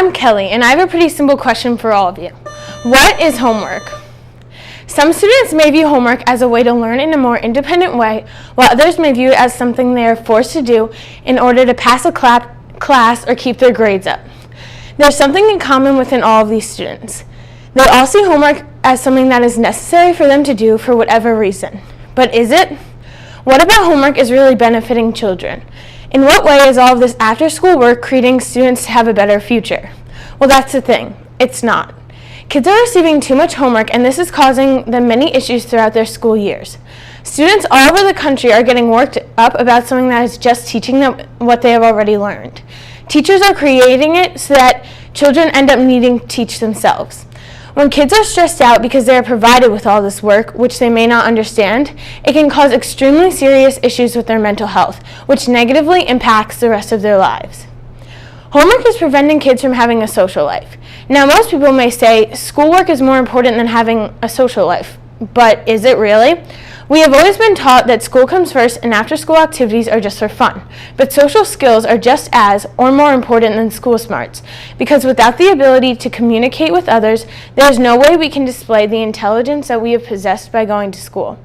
I'm Kelly, and I have a pretty simple question for all of you. What is homework? Some students may view homework as a way to learn in a more independent way, while others may view it as something they are forced to do in order to pass a class or keep their grades up. There's something in common within all of these students. They all see homework as something that is necessary for them to do for whatever reason. But is it? What about homework is really benefiting children? In what way is all of this after-school work creating students to have a better future? Well, that's the thing. It's not. Kids are receiving too much homework, and this is causing them many issues throughout their school years. Students all over the country are getting worked up about something that is just teaching them what they have already learned. Teachers are creating it so that children end up needing to teach themselves. When kids are stressed out because they are provided with all this work, which they may not understand, it can cause extremely serious issues with their mental health, which negatively impacts the rest of their lives. Homework is preventing kids from having a social life. Now, most people may say schoolwork is more important than having a social life, but is it really? We have always been taught that school comes first and after-school activities are just for fun, but social skills are just as or more important than school smarts, because without the ability to communicate with others, there is no way we can display the intelligence that we have possessed by going to school.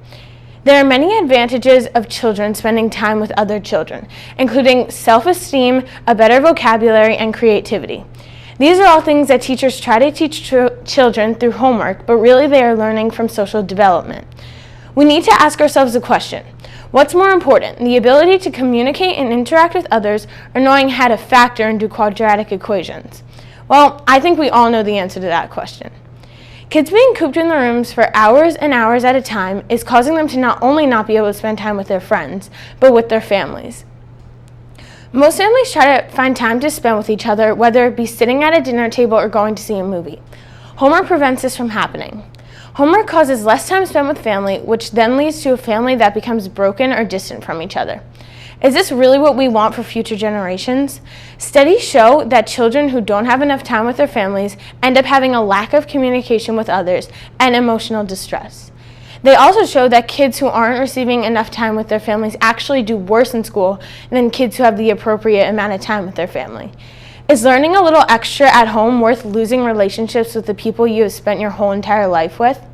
There are many advantages of children spending time with other children, including self-esteem, a better vocabulary, and creativity. These are all things that teachers try to teach children through homework, but really they are learning from social development. We need to ask ourselves the question, what's more important, the ability to communicate and interact with others, or knowing how to factor and do quadratic equations? Well, I think we all know the answer to that question. Kids being cooped in their rooms for hours and hours at a time is causing them to not only not be able to spend time with their friends, but with their families. Most families try to find time to spend with each other, whether it be sitting at a dinner table or going to see a movie. Homework prevents this from happening. Homework causes less time spent with family, which then leads to a family that becomes broken or distant from each other. Is this really what we want for future generations? Studies show that children who don't have enough time with their families end up having a lack of communication with others and emotional distress. They also show that kids who aren't receiving enough time with their families actually do worse in school than kids who have the appropriate amount of time with their family. Is learning a little extra at home worth losing relationships with the people you have spent your whole entire life with?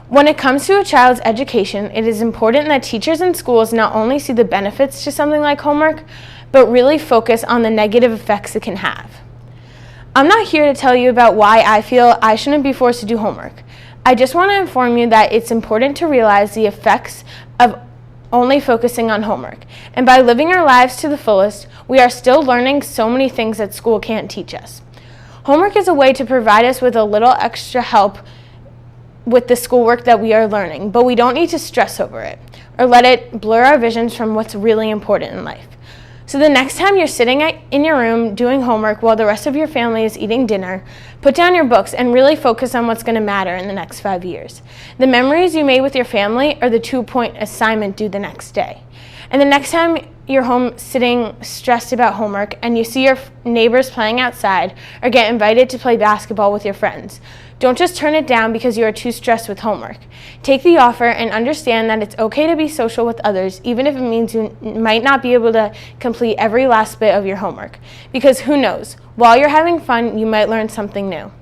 When it comes to a child's education, it is important that teachers and schools not only see the benefits to something like homework, but really focus on the negative effects it can have. I'm not here to tell you about why I feel I shouldn't be forced to do homework. I just want to inform you that it's important to realize the effects of only focusing on homework. And by living our lives to the fullest, we are still learning so many things that school can't teach us. Homework is a way to provide us with a little extra help with the schoolwork that we are learning, but we don't need to stress over it or let it blur our visions from what's really important in life. So the next time you're sitting in your room doing homework while the rest of your family is eating dinner, put down your books and really focus on what's going to matter in the next 5 years. The memories you made with your family or the 2-point assignment due the next day. And the next time you're home sitting stressed about homework and you see your neighbors playing outside or get invited to play basketball with your friends, don't just turn it down because you are too stressed with homework. Take the offer and understand that it's okay to be social with others, even if it means you might not be able to complete every last bit of your homework. Because who knows, while you're having fun, you might learn something new.